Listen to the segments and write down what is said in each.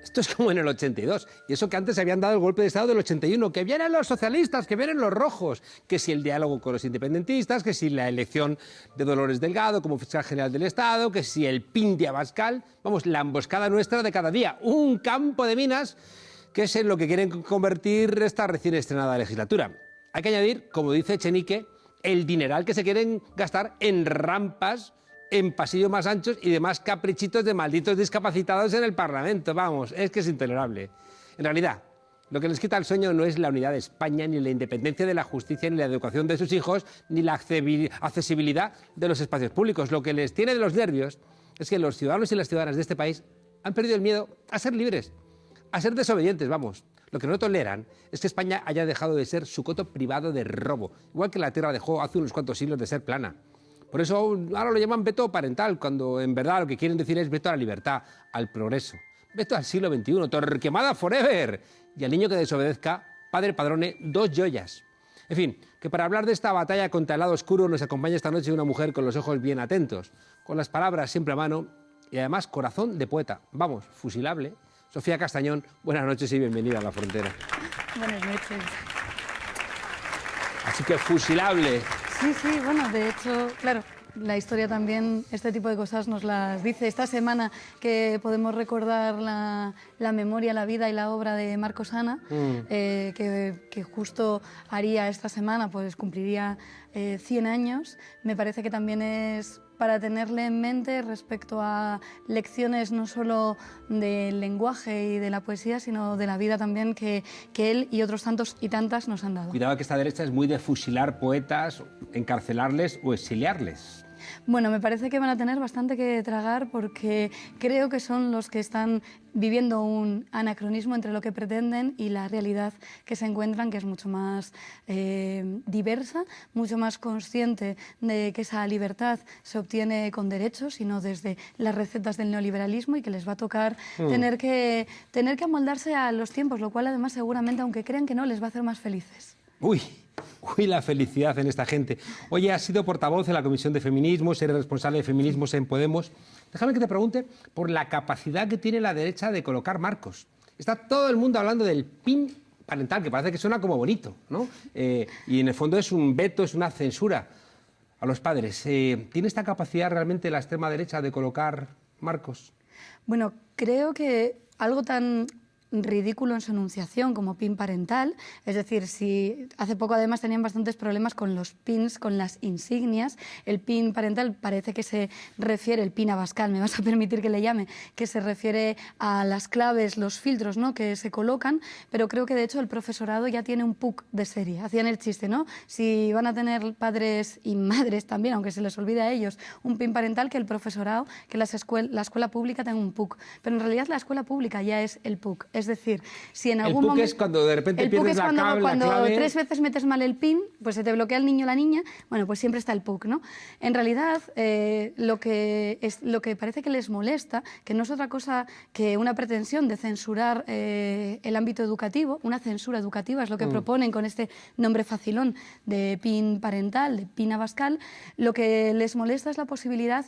Esto es como en el 82, y eso que antes habían dado el golpe de Estado del 81, que vienen los socialistas, que vienen los rojos, que si el diálogo con los independentistas, que si la elección de Dolores Delgado como fiscal general del Estado, que si el PIN de Abascal, vamos, la emboscada nuestra de cada día, un campo de minas que es en lo que quieren convertir esta recién estrenada legislatura. Hay que añadir, como dice Echenique, el dineral que se quieren gastar en rampas, en pasillos más anchos y demás caprichitos de malditos discapacitados en el Parlamento. Vamos, es que es intolerable. En realidad, lo que les quita el sueño no es la unidad de España, ni la independencia de la justicia, ni la educación de sus hijos, ni la accesibilidad de los espacios públicos. Lo que les tiene de los nervios es que los ciudadanos y las ciudadanas de este país han perdido el miedo a ser libres, a ser desobedientes, vamos. Lo que no toleran es que España haya dejado de ser su coto privado de robo, igual que la Tierra dejó hace unos cuantos siglos de ser plana. Por eso ahora lo llaman veto parental, cuando en verdad lo que quieren decir es veto a la libertad, al progreso. Veto al siglo XXI, Torquemada forever. Y al niño que desobedezca, padre padrone, 2 joyas. En fin, que para hablar de esta batalla contra el lado oscuro nos acompaña esta noche una mujer con los ojos bien atentos, con las palabras siempre a mano y además corazón de poeta. Vamos, fusilable. Sofía Castañón, buenas noches y bienvenida a La Frontera. Buenas noches. Así que fusilable. Sí, bueno, de hecho, claro, la historia también, este tipo de cosas nos las dice. Esta semana que podemos recordar la memoria, la vida y la obra de Marcos Ana, que justo haría esta semana, pues cumpliría 100 años, me parece que también es para tenerle en mente respecto a lecciones no solo del lenguaje y de la poesía, sino de la vida también que él y otros tantos y tantas nos han dado. Cuidado que esta derecha es muy de fusilar poetas, encarcelarles o exiliarles. Bueno, me parece que van a tener bastante que tragar porque creo que son los que están viviendo un anacronismo entre lo que pretenden y la realidad que se encuentran, que es mucho más diversa, mucho más consciente de que esa libertad se obtiene con derechos y no desde las recetas del neoliberalismo, y que les va a tocar tener que amoldarse a los tiempos, lo cual además seguramente, aunque crean que no, les va a hacer más felices. Uy, la felicidad en esta gente. Oye, has sido portavoz en la Comisión de Feminismos, eres responsable de feminismos en Podemos. Déjame que te pregunte por la capacidad que tiene la derecha de colocar marcos. Está todo el mundo hablando del PIN parental, que parece que suena como bonito, ¿no? Y en el fondo es un veto, es una censura a los padres. ¿Tiene esta capacidad realmente la extrema derecha de colocar marcos? Bueno, creo que algo tan ridículo en su enunciación como PIN parental, es decir, si hace poco además tenían bastantes problemas con los pins, con las insignias. El PIN parental parece que se refiere, el PIN Abascal, me vas a permitir que le llame, que se refiere a las claves, los filtros, ¿no?, que se colocan, pero creo que de hecho el profesorado ya tiene un PUC de serie. Hacían el chiste, ¿no? Si van a tener padres y madres también, aunque se les olvide a ellos, un PIN parental, que el profesorado, que la escuela pública tenga un PUC. Pero en realidad la escuela pública ya es el PUC. Es decir, si en algún momento... El PUC es cuando de repente pierdes la clave. Cuando 3 veces metes mal el PIN, pues se te bloquea el niño o la niña, bueno, pues siempre está el PUC, ¿no? En realidad, lo que parece que les molesta, que no es otra cosa que una pretensión de censurar el ámbito educativo, una censura educativa es lo que proponen con este nombre facilón de PIN parental, de PIN Abascal. Lo que les molesta es la posibilidad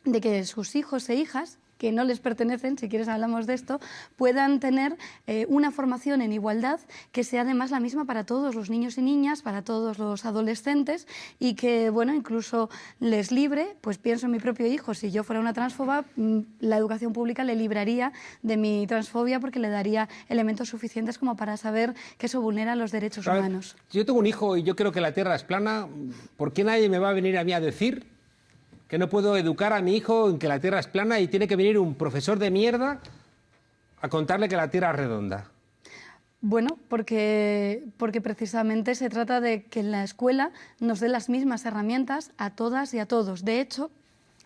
de que sus hijos e hijas, que no les pertenecen, si quieres hablamos de esto, puedan tener una formación en igualdad que sea además la misma para todos los niños y niñas, para todos los adolescentes, y que, bueno, incluso les libre, pues pienso en mi propio hijo, si yo fuera una transfoba, la educación pública le libraría de mi transfobia porque le daría elementos suficientes como para saber que eso vulnera los derechos humanos. Si yo tengo un hijo y yo creo que la Tierra es plana, ¿por qué nadie me va a venir a mí a decir que no puedo educar a mi hijo en que la Tierra es plana y tiene que venir un profesor de mierda a contarle que la Tierra es redonda? Bueno, porque precisamente se trata de que en la escuela nos dé las mismas herramientas a todas y a todos. De hecho,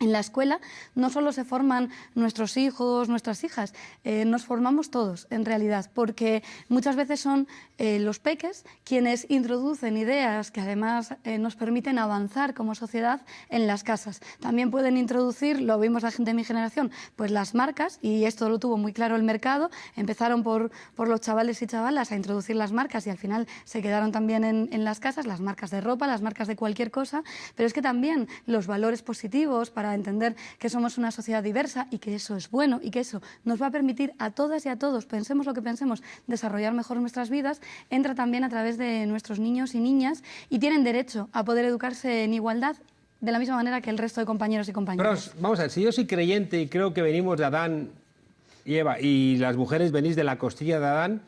en la escuela no solo se forman nuestros hijos, nuestras hijas, nos formamos todos en realidad, porque muchas veces son los peques quienes introducen ideas que además nos permiten avanzar como sociedad en las casas. También pueden introducir, lo vimos la gente de mi generación, pues las marcas, y esto lo tuvo muy claro el mercado. Empezaron por los chavales y chavalas a introducir las marcas y al final se quedaron también en las casas, las marcas de ropa, las marcas de cualquier cosa, pero es que también los valores positivos para para entender que somos una sociedad diversa y que eso es bueno y que eso nos va a permitir a todas y a todos, pensemos lo que pensemos, desarrollar mejor nuestras vidas, entra también a través de nuestros niños y niñas y tienen derecho a poder educarse en igualdad de la misma manera que el resto de compañeros y compañeras. Pero vamos a ver, si yo soy creyente y creo que venimos de Adán y Eva y las mujeres venís de la costilla de Adán,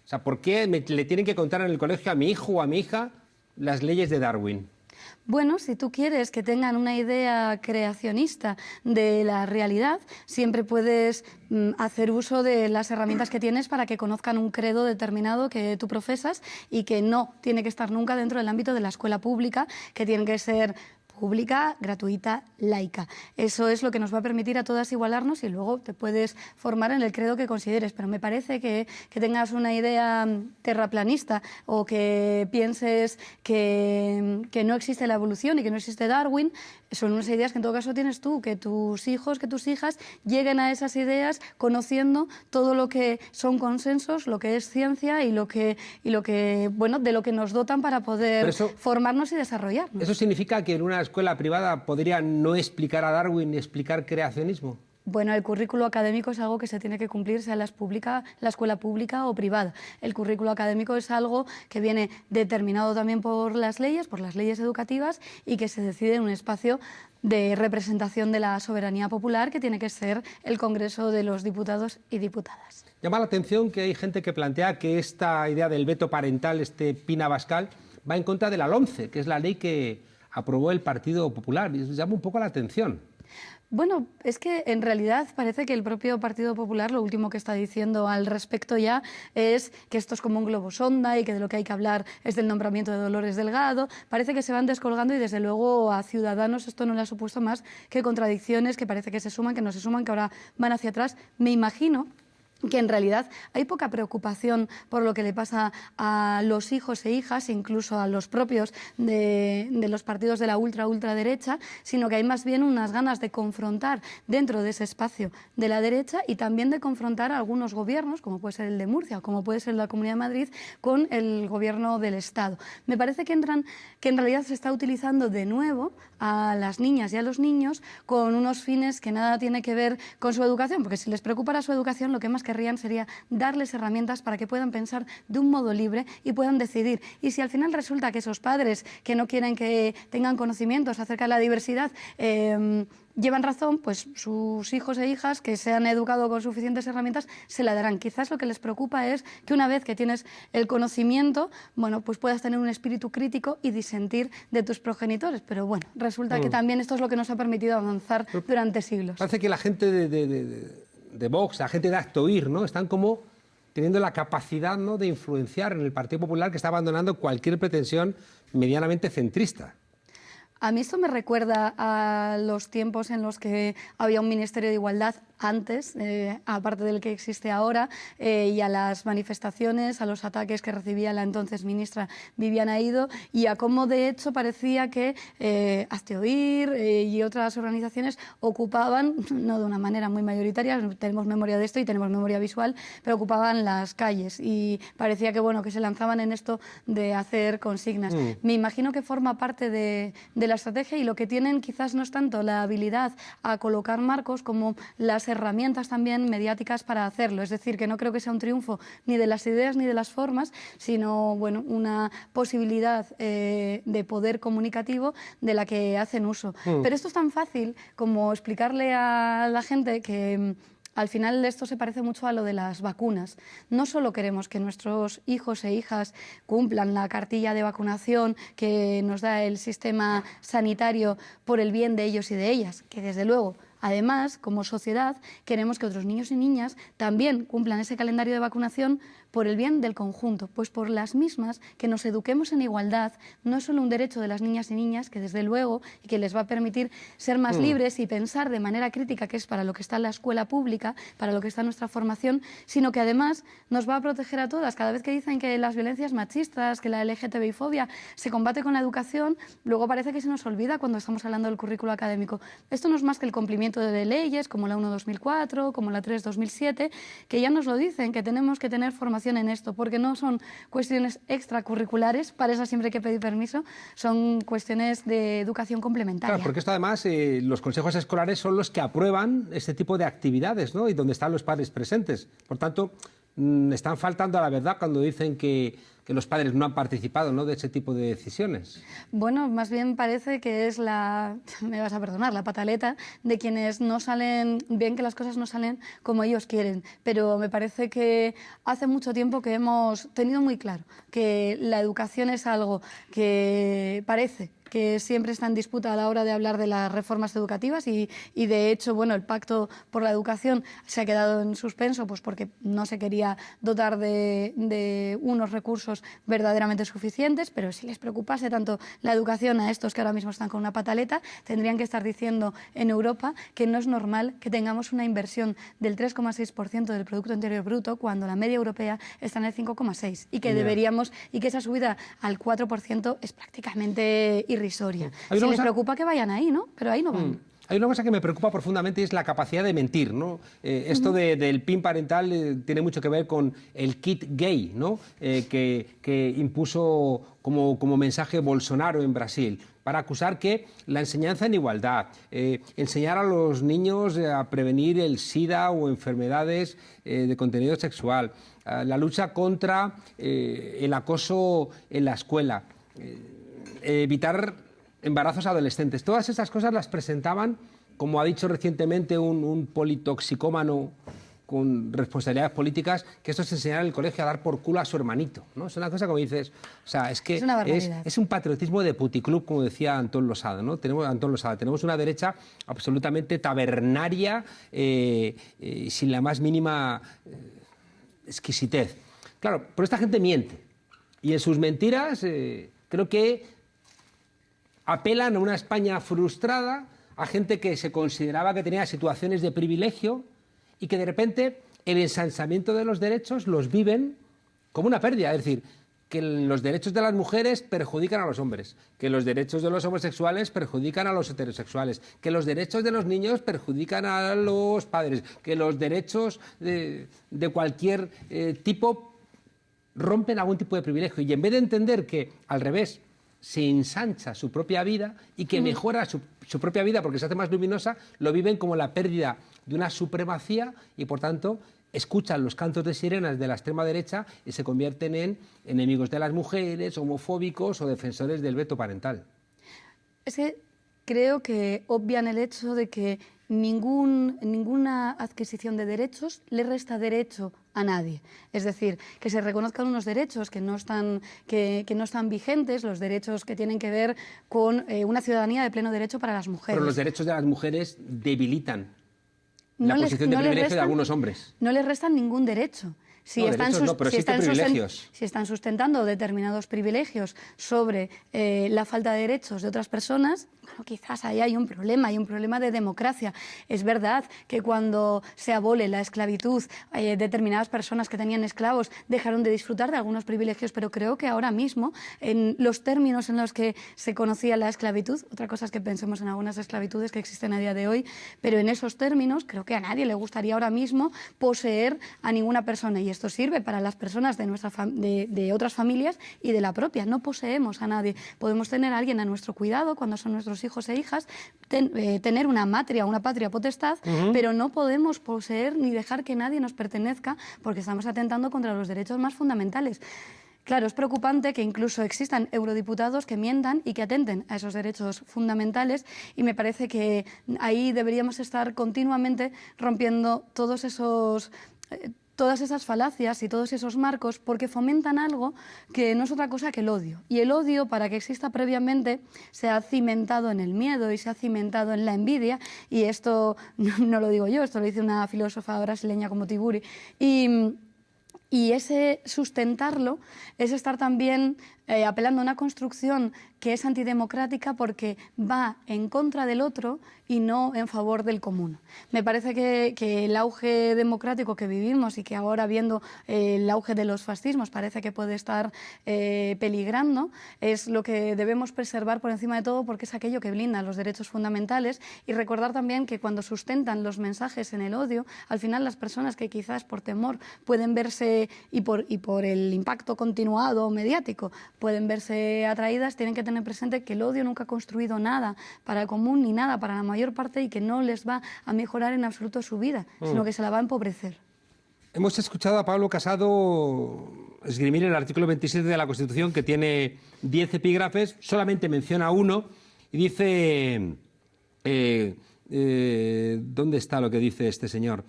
o sea, ¿por qué le tienen que contar en el colegio a mi hijo o a mi hija las leyes de Darwin? Bueno, si tú quieres que tengan una idea creacionista de la realidad, siempre puedes hacer uso de las herramientas que tienes para que conozcan un credo determinado que tú profesas y que no tiene que estar nunca dentro del ámbito de la escuela pública, que tiene que ser pública, gratuita, laica. Eso es lo que nos va a permitir a todas igualarnos y luego te puedes formar en el credo que consideres. Pero me parece que tengas una idea terraplanista o que pienses que no existe la evolución y que no existe Darwin, son unas ideas que en todo caso tienes tú, que tus hijos, que tus hijas lleguen a esas ideas conociendo todo lo que son consensos, lo que es ciencia y lo que bueno, de lo que nos dotan para poder formarnos y desarrollarnos. ¿Eso significa que en una escuela privada podría no explicar a Darwin ni explicar creacionismo? Bueno, el currículo académico es algo que se tiene que cumplir, sea la escuela pública o privada. El currículo académico es algo que viene determinado también por las leyes educativas y que se decide en un espacio de representación de la soberanía popular que tiene que ser el Congreso de los Diputados y Diputadas. Llama la atención que hay gente que plantea que esta idea del veto parental, Pina Bascal, va en contra de la LOMCE, que es la ley que aprobó el Partido Popular. Y eso llama un poco la atención. Bueno, es que en realidad parece que el propio Partido Popular lo último que está diciendo al respecto ya es que esto es como un globo sonda y que de lo que hay que hablar es del nombramiento de Dolores Delgado. Parece que se van descolgando y desde luego a Ciudadanos esto no le ha supuesto más que contradicciones que parece que se suman, que no se suman, que ahora van hacia atrás. Me imagino que en realidad hay poca preocupación por lo que le pasa a los hijos e hijas, incluso a los propios de los partidos de la ultraderecha, sino que hay más bien unas ganas de confrontar dentro de ese espacio de la derecha y también de confrontar a algunos gobiernos, como puede ser el de Murcia o como puede ser la Comunidad de Madrid, con el gobierno del Estado. Me parece que en realidad se está utilizando de nuevo a las niñas y a los niños con unos fines que nada tiene que ver con su educación, porque si les preocupara su educación, lo que más querrían sería darles herramientas para que puedan pensar de un modo libre y puedan decidir. Y si al final resulta que esos padres que no quieren que tengan conocimientos acerca de la diversidad llevan razón, pues sus hijos e hijas que se han educado con suficientes herramientas se la darán. Quizás lo que les preocupa es que una vez que tienes el conocimiento, bueno, pues puedas tener un espíritu crítico y disentir de tus progenitores. Pero bueno, resulta que también esto es lo que nos ha permitido avanzar durante siglos. Parece que la gente de Vox, la gente de Actoir, ¿no?, están como teniendo la capacidad, ¿no?, de influenciar en el Partido Popular, que está abandonando cualquier pretensión medianamente centrista. A mí esto me recuerda a los tiempos en los que había un Ministerio de Igualdad antes, aparte del que existe ahora, y a las manifestaciones, a los ataques que recibía la entonces ministra Viviana Aido, y a cómo de hecho parecía que Hazte Oír y otras organizaciones ocupaban, no de una manera muy mayoritaria, tenemos memoria de esto y tenemos memoria visual, pero ocupaban las calles y parecía que, bueno, que se lanzaban en esto de hacer consignas. Me imagino que forma parte de la estrategia y lo que tienen quizás no es tanto la habilidad a colocar marcos como las herramientas también mediáticas para hacerlo. Es decir, que no creo que sea un triunfo ni de las ideas ni de las formas, sino bueno, una posibilidad de poder comunicativo de la que hacen uso. Pero esto es tan fácil como explicarle a la gente que al final esto se parece mucho a lo de las vacunas. No solo queremos que nuestros hijos e hijas cumplan la cartilla de vacunación que nos da el sistema sanitario por el bien de ellos y de ellas, que desde luego, además, como sociedad, queremos que otros niños y niñas también cumplan ese calendario de vacunación por el bien del conjunto, pues por las mismas, que nos eduquemos en igualdad, no es solo un derecho de las niñas y niñas, que desde luego, y que les va a permitir ser más libres y pensar de manera crítica, que es para lo que está la escuela pública, para lo que está nuestra formación, sino que además nos va a proteger a todas. Cada vez que dicen que las violencias machistas, que la LGTBI-fobia se combate con la educación, luego parece que se nos olvida cuando estamos hablando del currículo académico. Esto no es más que el cumplimiento funcionamiento de leyes como la 1/2004, como la 3/2007, que ya nos lo dicen, que tenemos que tener formación en esto, porque no son cuestiones extracurriculares, para eso siempre hay que pedir permiso, son cuestiones de educación complementaria. Claro, porque esto además, los consejos escolares son los que aprueban este tipo de actividades, ¿no? Y donde están los padres presentes. Por tanto, están faltando a la verdad cuando dicen que los padres no han participado, ¿no?, de ese tipo de decisiones. Bueno, más bien parece que es me vas a perdonar, la pataleta de quienes no salen, ven que las cosas no salen como ellos quieren, pero me parece que hace mucho tiempo que hemos tenido muy claro que la educación es algo que parece que siempre está en disputa a la hora de hablar de las reformas educativas y de hecho, bueno, el Pacto por la Educación se ha quedado en suspenso pues porque no se quería dotar de unos recursos verdaderamente suficientes, pero si les preocupase tanto la educación a estos que ahora mismo están con una pataleta, tendrían que estar diciendo en Europa que no es normal que tengamos una inversión del 3,6% del Producto Interior Bruto cuando la media europea está en el 5,6% y que deberíamos, y que esa subida al 4% es prácticamente irrisoria. Si les preocupa que vayan ahí, ¿no? Pero ahí no van. Hay una cosa que me preocupa profundamente y es la capacidad de mentir, ¿no? Esto del PIN parental tiene mucho que ver con el kit gay, ¿no? Que impuso como mensaje Bolsonaro en Brasil, para acusar que la enseñanza en igualdad, enseñar a los niños a prevenir el SIDA o enfermedades de contenido sexual, la lucha contra el acoso en la escuela, evitar embarazos adolescentes. Todas esas cosas las presentaban, como ha dicho recientemente un politoxicómano con responsabilidades políticas, que esto es enseñar en el colegio a dar por culo a su hermanito, ¿no? Es una cosa como dices, o sea, es que es un patriotismo de puticlub, como decía Antón Losada, ¿no? Tenemos una derecha absolutamente tabernaria, sin la más mínima exquisitez. Claro, pero esta gente miente, y en sus mentiras creo que apelan a una España frustrada, a gente que se consideraba que tenía situaciones de privilegio y que de repente el ensanchamiento de los derechos los viven como una pérdida. Es decir, que los derechos de las mujeres perjudican a los hombres, que los derechos de los homosexuales perjudican a los heterosexuales, que los derechos de los niños perjudican a los padres, que los derechos de cualquier tipo rompen algún tipo de privilegio. Y en vez de entender que, al revés, se ensancha su propia vida y que mejora su propia vida porque se hace más luminosa, lo viven como la pérdida de una supremacía y, por tanto, escuchan los cantos de sirenas de la extrema derecha y se convierten en enemigos de las mujeres, homofóbicos o defensores del veto parental. Es que creo que obvian el hecho de que ninguna adquisición de derechos le resta derecho a nadie. Es decir, que se reconozcan unos derechos que no están vigentes, los derechos que tienen que ver con una ciudadanía de pleno derecho para las mujeres. Pero los derechos de las mujeres debilitan la posición de privilegio de algunos hombres. No les restan ningún derecho. Si están sustentando determinados privilegios sobre la falta de derechos de otras personas, bueno, quizás ahí hay un problema de democracia. Es verdad que cuando se abole la esclavitud, determinadas personas que tenían esclavos dejaron de disfrutar de algunos privilegios, pero creo que ahora mismo, en los términos en los que se conocía la esclavitud, otra cosa es que pensemos en algunas esclavitudes que existen a día de hoy, pero en esos términos creo que a nadie le gustaría ahora mismo poseer a ninguna persona, y esto sirve para las personas de otras familias y de la propia. No poseemos a nadie. Podemos tener a alguien a nuestro cuidado cuando son nuestros hijos e hijas, tener una patria potestad, pero no podemos poseer ni dejar que nadie nos pertenezca porque estamos atentando contra los derechos más fundamentales. Claro, es preocupante que incluso existan eurodiputados que mientan y que atenten a esos derechos fundamentales, y me parece que ahí deberíamos estar continuamente rompiendo todas esas falacias y todos esos marcos, porque fomentan algo que no es otra cosa que el odio. Y el odio, para que exista previamente, se ha cimentado en el miedo y se ha cimentado en la envidia, y esto no lo digo yo, esto lo dice una filósofa brasileña como Tiburi. Y ese sustentarlo es estar también apelando a una construcción que es antidemocrática porque va en contra del otro y no en favor del común. Me parece que el auge democrático que vivimos y que ahora, viendo el auge de los fascismos, parece que puede estar peligrando, es lo que debemos preservar por encima de todo, porque es aquello que blinda los derechos fundamentales, y recordar también que cuando sustentan los mensajes en el odio, al final las personas que quizás por temor pueden verse, y por el impacto continuado mediático, pueden verse atraídas, tienen que tener presente que el odio nunca ha construido nada para el común ni nada para la mayor parte, y que no les va a mejorar en absoluto su vida, sino que se la va a empobrecer. Hemos escuchado a Pablo Casado esgrimir el artículo 27 de la Constitución, que tiene 10 epígrafes, solamente menciona uno y dice... ¿dónde está lo que dice este señor?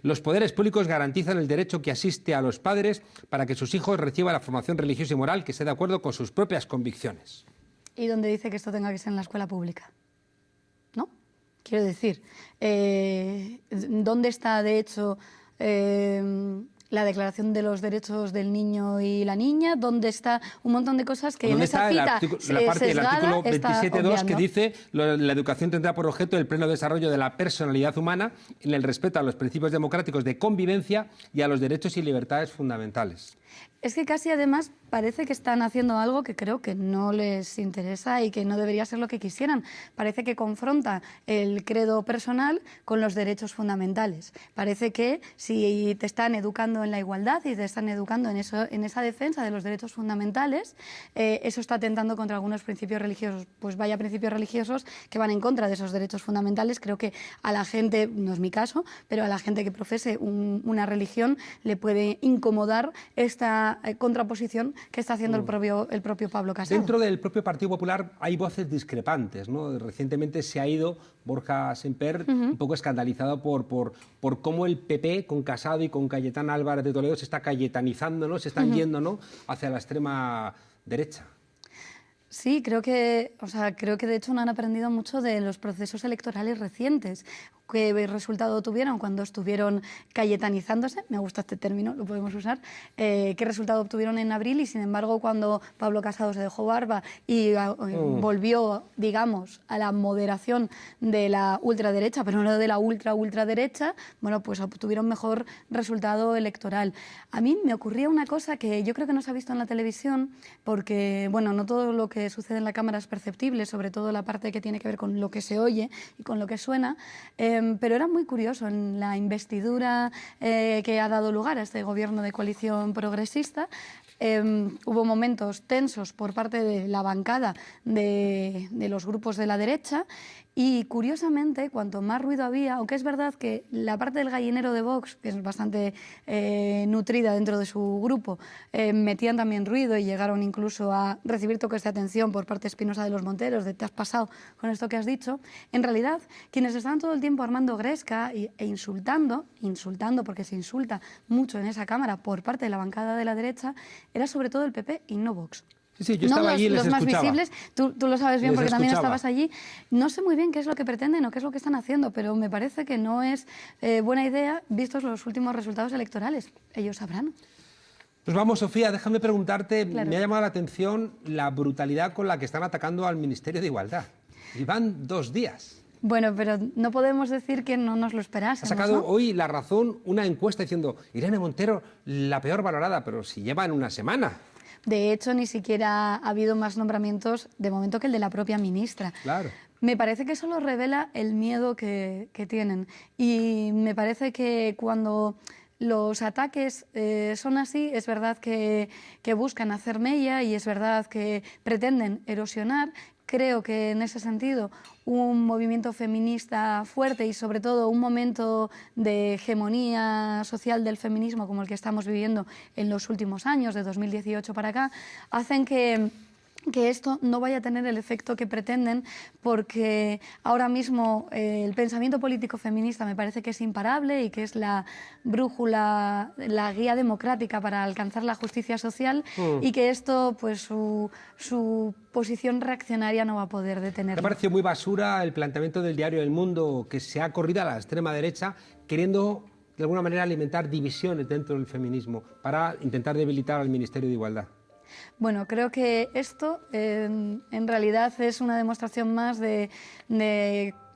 Los poderes públicos garantizan el derecho que asiste a los padres para que sus hijos reciban la formación religiosa y moral que esté de acuerdo con sus propias convicciones. ¿Y dónde dice que esto tenga que ser en la escuela pública? ¿No? Quiero decir, ¿dónde está, de hecho, la Declaración de los Derechos del Niño y la Niña? ¿Dónde está un montón de cosas que en esa cita la parte del artículo 27.2 que dice: la educación tendrá por objeto el pleno desarrollo de la personalidad humana en el respeto a los principios democráticos de convivencia y a los derechos y libertades fundamentales? Es que casi, además, parece que están haciendo algo que creo que no les interesa y que no debería ser lo que quisieran. Parece que confronta el credo personal con los derechos fundamentales. Parece que si te están educando en la igualdad y te están educando en esa defensa de los derechos fundamentales, eso está atentando contra algunos principios religiosos. Pues vaya principios religiosos que van en contra de esos derechos fundamentales. Creo que a la gente, no es mi caso, pero a la gente que profese una religión le puede incomodar esta contraposición que está haciendo el propio Pablo Casado. Dentro del propio Partido Popular hay voces discrepantes, ¿no? Recientemente se ha ido Borja Semper, un poco escandalizado por cómo el PP, con Casado y con Cayetana Álvarez de Toledo, se está cayetanizando, ¿no? Se están yendo, ¿no?, hacia la extrema derecha. Sí, creo que de hecho no han aprendido mucho de los procesos electorales recientes. ¿Qué resultado tuvieron cuando estuvieron cayetanizándose? Me gusta este término, lo podemos usar. ¿Qué resultado obtuvieron en abril? Y sin embargo, cuando Pablo Casado se dejó barba y volvió, digamos, a la moderación de la ultraderecha, pero no de la ultraderecha, bueno, pues obtuvieron mejor resultado electoral. A mí me ocurría una cosa que yo creo que no se ha visto en la televisión, porque, bueno, no todo lo que sucede en la cámara es perceptible, sobre todo la parte que tiene que ver con lo que se oye y con lo que suena. Pero era muy curioso en la investidura que ha dado lugar a este gobierno de coalición progresista. Hubo momentos tensos por parte de la bancada de los grupos de la derecha, y curiosamente, cuanto más ruido había, aunque es verdad que la parte del gallinero de Vox, que es bastante nutrida dentro de su grupo, metían también ruido y llegaron incluso a recibir toques de atención por parte de Espinosa de los Monteros, de "te has pasado con esto que has dicho". En realidad, quienes estaban todo el tiempo armando gresca e insultando, porque se insulta mucho en esa Cámara por parte de la bancada de la derecha, era sobre todo el PP y no Vox. Sí, yo estaba allí y les escuchaba. Los más visibles, tú lo sabes bien porque también estabas allí. No sé muy bien qué es lo que pretenden o qué es lo que están haciendo, pero me parece que no es buena idea vistos los últimos resultados electorales. Ellos sabrán. Pues vamos, Sofía, déjame preguntarte, claro. Me ha llamado la atención la brutalidad con la que están atacando al Ministerio de Igualdad. Y van 2 días. Bueno, pero no podemos decir que no nos lo esperásemos. Ha sacado, ¿no?, hoy La Razón una encuesta diciendo: Irene Montero, la peor valorada, pero si llevan una semana. De hecho, ni siquiera ha habido más nombramientos de momento que el de la propia ministra. Claro. Me parece que eso lo revela el miedo que tienen. Y me parece que cuando los ataques son así, es verdad que buscan hacer mella y es verdad que pretenden erosionar. Creo que en ese sentido un movimiento feminista fuerte y sobre todo un momento de hegemonía social del feminismo como el que estamos viviendo en los últimos años, de 2018 para acá, hacen que esto no vaya a tener el efecto que pretenden, porque ahora mismo el pensamiento político feminista me parece que es imparable y que es la brújula, la guía democrática para alcanzar la justicia social, y que esto, pues su posición reaccionaria no va a poder detenerlo. Me pareció muy basura el planteamiento del diario El Mundo, que se ha corrido a la extrema derecha queriendo de alguna manera alimentar divisiones dentro del feminismo para intentar debilitar al Ministerio de Igualdad. Bueno, creo que esto en realidad es una demostración más de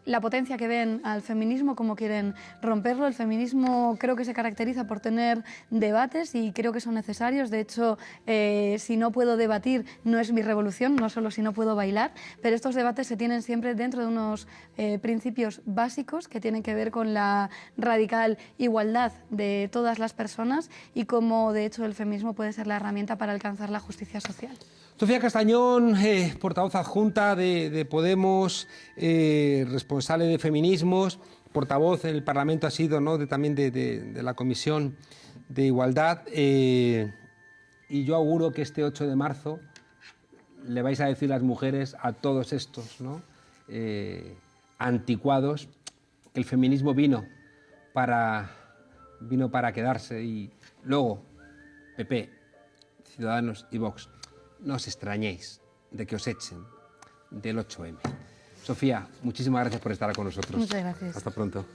la potencia que ven al feminismo, cómo quieren romperlo. El feminismo creo que se caracteriza por tener debates y creo que son necesarios. De hecho, si no puedo debatir, no es mi revolución, no solo si no puedo bailar, pero estos debates se tienen siempre dentro de unos principios básicos que tienen que ver con la radical igualdad de todas las personas y cómo, de hecho, el feminismo puede ser la herramienta para alcanzar la justicia social. Sofía Castañón, portavoz adjunta de Podemos, responsable de feminismos, portavoz en el Parlamento ha sido, ¿no?, también de la Comisión de Igualdad. Y yo auguro que este 8 de marzo le vais a decir las mujeres a todos estos, ¿no?, anticuados, que el feminismo vino para quedarse. Y luego, PP, Ciudadanos y Vox, no os extrañéis de que os echen del 8M. Sofía, muchísimas gracias por estar con nosotros. Muchas gracias. Hasta pronto.